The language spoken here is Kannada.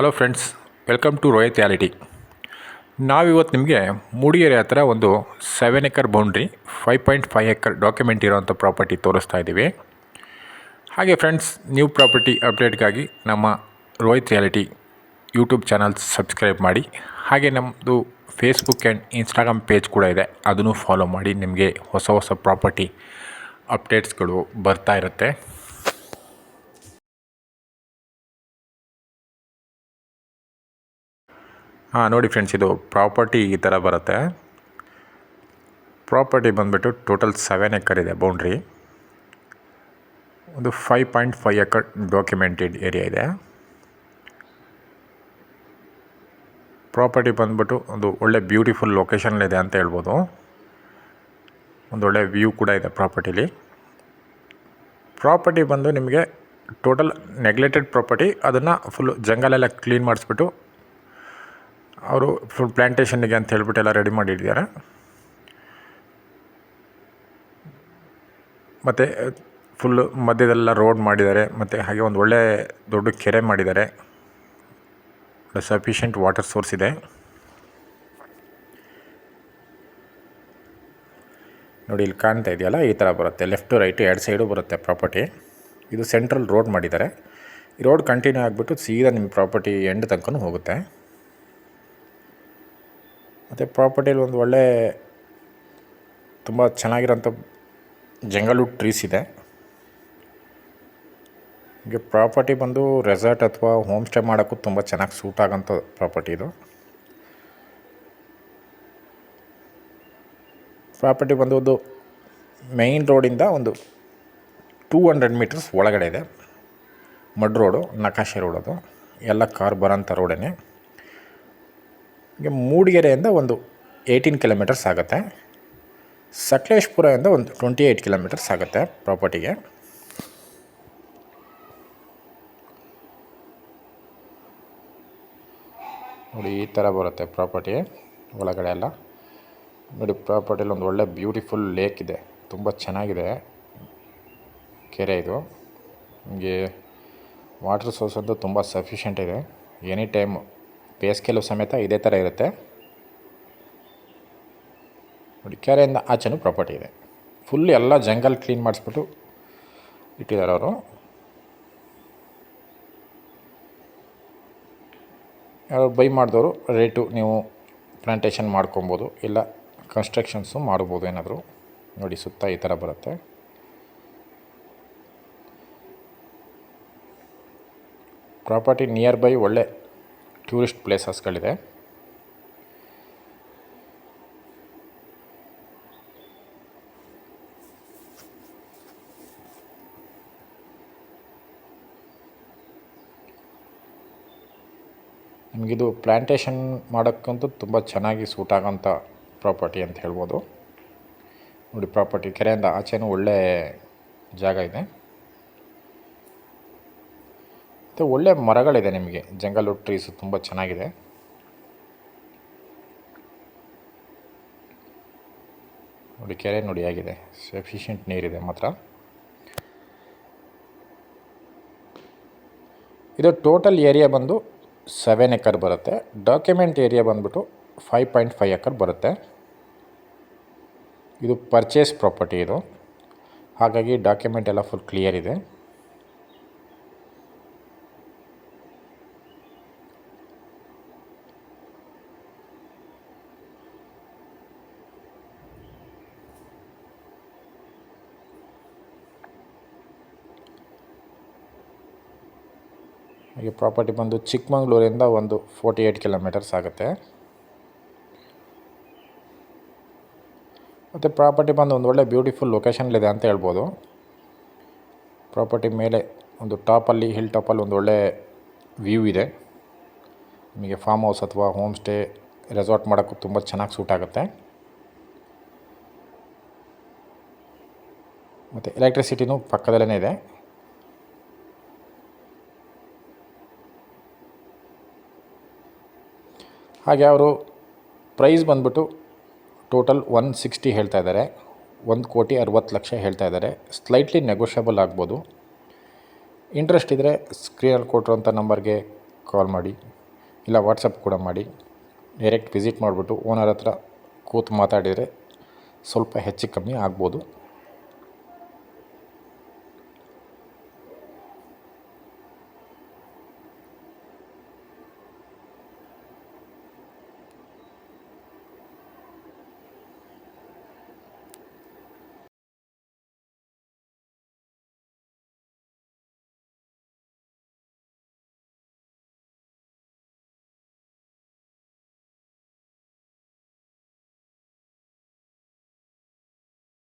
Hello friends, welcome to Rohit realty. ನಾವಿವತ್ತು ನಿಮಗೆ ಮೂಡಿಗೆರೆ ಹತ್ರ ಒಂದು 7 ಎಕರ್ ಬೌಂಡ್ರಿ 5.5 ಎಕರ್ ಡಾಕ್ಯುಮೆಂಟ್ ಇರೋವಂಥ ಪ್ರಾಪರ್ಟಿ ತೋರಿಸ್ತಾ ಇದ್ದೀವಿ. ಹಾಗೆ ಫ್ರೆಂಡ್ಸ್, ನ್ಯೂ ಪ್ರಾಪರ್ಟಿ ಅಪ್ಡೇಟ್ಗಾಗಿ ನಮ್ಮ Rohit realty YouTube channel subscribe ಮಾಡಿ. ಹಾಗೆ ನಮ್ಮದು ಫೇಸ್ಬುಕ್ ಆ್ಯಂಡ್ ಇನ್ಸ್ಟಾಗ್ರಾಮ್ ಪೇಜ್ ಕೂಡ ಇದೆ, ಅದನ್ನು ಫಾಲೋ ಮಾಡಿ. ನಿಮಗೆ ಹೊಸ ಪ್ರಾಪರ್ಟಿ ಅಪ್ಡೇಟ್ಸ್ಗಳು ಬರ್ತಾ ಇರುತ್ತೆ. ನೋಡಿ ಫ್ರೆಂಡ್ಸ್, ಇದು ಪ್ರಾಪರ್ಟಿ ಈ ಥರ ಬರುತ್ತೆ. ಪ್ರಾಪರ್ಟಿ ಬಂದುಬಿಟ್ಟು ಟೋಟಲ್ 7 ಎಕರ್ ಇದೆ ಬೌಂಡ್ರಿ. ಒಂದು 5.5 ಎಕರ್ ಡಾಕ್ಯುಮೆಂಟೆಡ್ ಏರಿಯಾ ಇದೆ. ಪ್ರಾಪರ್ಟಿ ಬಂದುಬಿಟ್ಟು ಒಂದು ಒಳ್ಳೆ ಬ್ಯೂಟಿಫುಲ್ ಲೊಕೇಶನಲ್ಲಿದೆ ಅಂತ ಹೇಳ್ಬೋದು. ಒಂದು ಒಳ್ಳೆ ವ್ಯೂ ಕೂಡ ಇದೆ ಪ್ರಾಪರ್ಟಿಲಿ. ಪ್ರಾಪರ್ಟಿ ಬಂದು ನಿಮಗೆ ಟೋಟಲ್ ನೆಗ್ಲೆಕ್ಟೆಡ್ ಪ್ರಾಪರ್ಟಿ. ಅದನ್ನು ಫುಲ್ಲು ಜಂಗಲೆಲ್ಲ ಕ್ಲೀನ್ ಮಾಡಿಸ್ಬಿಟ್ಟು ಅವರು ಫುಲ್ ಪ್ಲ್ಯಾಂಟೇಷನ್ನಿಗೆ ಅಂತ ಹೇಳ್ಬಿಟ್ಟು ಎಲ್ಲ ರೆಡಿ ಮಾಡಿಟ್ಟಿದ್ದಾರೆ. ಮತ್ತು ಫುಲ್ಲು ಮಧ್ಯದೆಲ್ಲ ರೋಡ್ ಮಾಡಿದ್ದಾರೆ. ಮತ್ತು ಹಾಗೆ ಒಂದು ಒಳ್ಳೆ ದೊಡ್ಡ ಕೆರೆ ಮಾಡಿದ್ದಾರೆ. ಸಫಿಷಿಯೆಂಟ್ ವಾಟರ್ ಸೋರ್ಸ್ ಇದೆ. ನೋಡಿ, ಇಲ್ಲಿ ಕಾಣ್ತಾ ಇದೆಯಲ್ಲ, ಈ ಥರ ಬರುತ್ತೆ. ಲೆಫ್ಟು ರೈಟು 2 ಸೈಡು ಬರುತ್ತೆ ಪ್ರಾಪರ್ಟಿ. ಇದು ಸೆಂಟ್ರಲ್ ರೋಡ್ ಮಾಡಿದ್ದಾರೆ. ಈ ರೋಡ್ ಕಂಟಿನ್ಯೂ ಆಗಿಬಿಟ್ಟು ಸೀದಾ ನಿಮ್ಮ ಪ್ರಾಪರ್ಟಿ ಎಂಡ್ ತನಕ ಹೋಗುತ್ತೆ. ಮತ್ತು ಪ್ರಾಪರ್ಟಿಯಲ್ಲಿ ಒಂದು ಒಳ್ಳೆ ತುಂಬ ಚೆನ್ನಾಗಿರೋಂಥ ಜಂಗಲ್ವುಡ್ ಟ್ರೀಸ್ ಇದೆ. ಹೀಗೆ ಪ್ರಾಪರ್ಟಿ ಬಂದು ರೆಸಾರ್ಟ್ ಅಥವಾ ಹೋಮ್ ಸ್ಟೇ ಮಾಡೋಕ್ಕೂ ತುಂಬ ಚೆನ್ನಾಗಿ ಸೂಟ್ ಆಗೋಂಥ ಪ್ರಾಪರ್ಟಿ ಇದು. ಪ್ರಾಪರ್ಟಿ ಬಂದು ಒಂದು ಮೇಯ್ನ್ ರೋಡಿಂದ ಒಂದು 200 ಮೀಟರ್ಸ್ ಒಳಗಡೆ ಇದೆ. ಮಡ್ ರೋಡು, ನಕಾಶೆ ರೋಡ್, ಅದು ಎಲ್ಲ ಕಾರ್ ಬರೋಂಥ ರೋಡೇ. ಹೀಗೆ ಮೂಡಿಗೆರೆಯಿಂದ ಒಂದು 18 ಕಿಲೋಮೀಟರ್ಸ್ ಆಗುತ್ತೆ. ಸಕಲೇಶ್ಪುರದಿಂದ ಒಂದು 28 ಕಿಲೋಮೀಟರ್ಸ್ ಆಗುತ್ತೆ ಪ್ರಾಪರ್ಟಿಗೆ. ನೋಡಿ, ಈ ಥರ ಬರುತ್ತೆ ಪ್ರಾಪರ್ಟಿ ಒಳಗಡೆ ಎಲ್ಲ. ನೋಡಿ, ಪ್ರಾಪರ್ಟಿಯಲ್ಲಿ ಒಂದು ಒಳ್ಳೆ ಬ್ಯೂಟಿಫುಲ್ ಲೇಕ್ ಇದೆ. ತುಂಬ ಚೆನ್ನಾಗಿದೆ ಕೆರೆ ಇದು. ನಿಮಗೆ ವಾಟರ್ ಸೋರ್ಸ್ ಅಂತೂ ತುಂಬ ಸಫಿಷಿಯೆಂಟ್ ಇದೆ. ಎನಿ ಟೈಮ್ ಬೇಸಿಗೆಲೂ ಸಮೇತ ಇದೇ ಥರ ಇರುತ್ತೆ. ನೋಡಿ, ಕೆರೆಯಿಂದ ಆಚೆನೂ ಪ್ರಾಪರ್ಟಿ ಇದೆ. ಫುಲ್ ಎಲ್ಲ ಜಂಗಲ್ ಕ್ಲೀನ್ ಮಾಡಿಸ್ಬಿಟ್ಟು ಇಟ್ಟಿದ್ದಾರೆ ಅವರು. ಯಾರು ಬೈ ಮಾಡಿದವರು ರೇಟು ನೀವು ಪ್ಲಾಂಟೇಷನ್ ಮಾಡ್ಕೊಬೋದು, ಇಲ್ಲ ಕನ್ಸ್ಟ್ರಕ್ಷನ್ಸು ಮಾಡ್ಬೋದು ಏನಾದರೂ. ನೋಡಿ, ಸುತ್ತ ಈ ಥರ ಬರುತ್ತೆ. ಪ್ರಾಪರ್ಟಿ ನಿಯರ್ ಬೈ ಒಳ್ಳೆ ಟೂರಿಸ್ಟ್ ಪ್ಲೇಸಸ್ಗಳಿದೆ. ನಿಮಗಿದು ಪ್ಲ್ಯಾಂಟೇಷನ್ ಮಾಡೋಕ್ಕಂತೂ ತುಂಬ ಚೆನ್ನಾಗಿ ಸೂಟ್ ಆಗೋಂಥ ಪ್ರಾಪರ್ಟಿ ಅಂತ ಹೇಳ್ಬೋದು. ನೋಡಿ, ಪ್ರಾಪರ್ಟಿ ಕೆರೆಯಿಂದ ಆಚೆನೂ ಒಳ್ಳೆ ಜಾಗ ಇದೆ. ಮತ್ತು ಒಳ್ಳೆ ಮರಗಳಿದೆ. ನಿಮಗೆ ಜಂಗಲ್ವುಡ್ ಟ್ರೀಸು ತುಂಬ ಚೆನ್ನಾಗಿದೆ. ನೋಡಿ, ಕೆರೆ ನೋಡಿ ಆಗಿದೆ, ಸಫಿಷಿಯೆಂಟ್ ನೀರಿದೆ ಮಾತ್ರ. ಇದು ಟೋಟಲ್ ಏರಿಯಾ ಬಂದು 7 ಎಕರ್ ಬರುತ್ತೆ. ಡಾಕ್ಯುಮೆಂಟ್ ಏರಿಯಾ ಬಂದುಬಿಟ್ಟು 5.5 ಎಕರ್ ಬರುತ್ತೆ. ಇದು ಪರ್ಚೇಸ್ ಪ್ರಾಪರ್ಟಿ ಇದು, ಹಾಗಾಗಿ ಡಾಕ್ಯುಮೆಂಟ್ ಎಲ್ಲ ಫುಲ್ ಕ್ಲಿಯರ್ ಇದೆ. ಹಾಗೆ ಪ್ರಾಪರ್ಟಿ ಬಂದು ಚಿಕ್ಕಮಗಳೂರಿಂದ ಒಂದು 48 ಕಿಲೋಮೀಟರ್ಸ್ ಆಗುತ್ತೆ. ಮತ್ತು ಪ್ರಾಪರ್ಟಿ ಬಂದು ಒಂದು ಒಳ್ಳೆ ಬ್ಯೂಟಿಫುಲ್ ಲೊಕೇಶನ್ಲಿದೆ ಅಂತ ಹೇಳ್ಬೋದು. ಪ್ರಾಪರ್ಟಿ ಮೇಲೆ ಒಂದು ಟಾಪಲ್ಲಿ, ಹಿಲ್ ಟಾಪಲ್ಲಿ ಒಂದು ಒಳ್ಳೆ ವ್ಯೂ ಇದೆ. ನಿಮಗೆ ಫಾರ್ಮ್ ಹೌಸ್ ಅಥವಾ ಹೋಮ್ ಸ್ಟೇ, ರೆಸಾರ್ಟ್ ಮಾಡೋಕ್ಕೂ ತುಂಬ ಚೆನ್ನಾಗಿ ಸೂಟ್ ಆಗುತ್ತೆ. ಮತ್ತು ಎಲೆಕ್ಟ್ರಿಸಿಟಿನೂ ಪಕ್ಕದಲ್ಲೇ ಇದೆ. ಹಾಗೆ ಅವರು ಪ್ರೈಸ್ ಬಂದುಬಿಟ್ಟು ಟೋಟಲ್ 160 ಹೇಳ್ತಾ ಇದ್ದಾರೆ. 1,60,00,000 ಹೇಳ್ತಾ ಇದ್ದಾರೆ. ಸ್ಲೈಟ್ಲಿ ನೆಗೋಷಿಯಬಲ್ ಆಗ್ಬೋದು. ಇಂಟ್ರೆಸ್ಟ್ ಇದ್ದರೆ ಸ್ಕ್ರೀನಲ್ಲಿ ಕೊಟ್ಟಿರೋಂಥ ನಂಬರ್ಗೆ ಕಾಲ್ ಮಾಡಿ. ಇಲ್ಲ ವಾಟ್ಸಪ್ ಕೂಡ ಮಾಡಿ. ಡೈರೆಕ್ಟ್ ವಿಸಿಟ್ ಮಾಡಿಬಿಟ್ಟು ಓನರ್ ಹತ್ರ ಕೂತು ಮಾತಾಡಿದರೆ ಸ್ವಲ್ಪ ಹೆಚ್ಚು ಕಮ್ಮಿ ಆಗ್ಬೋದು.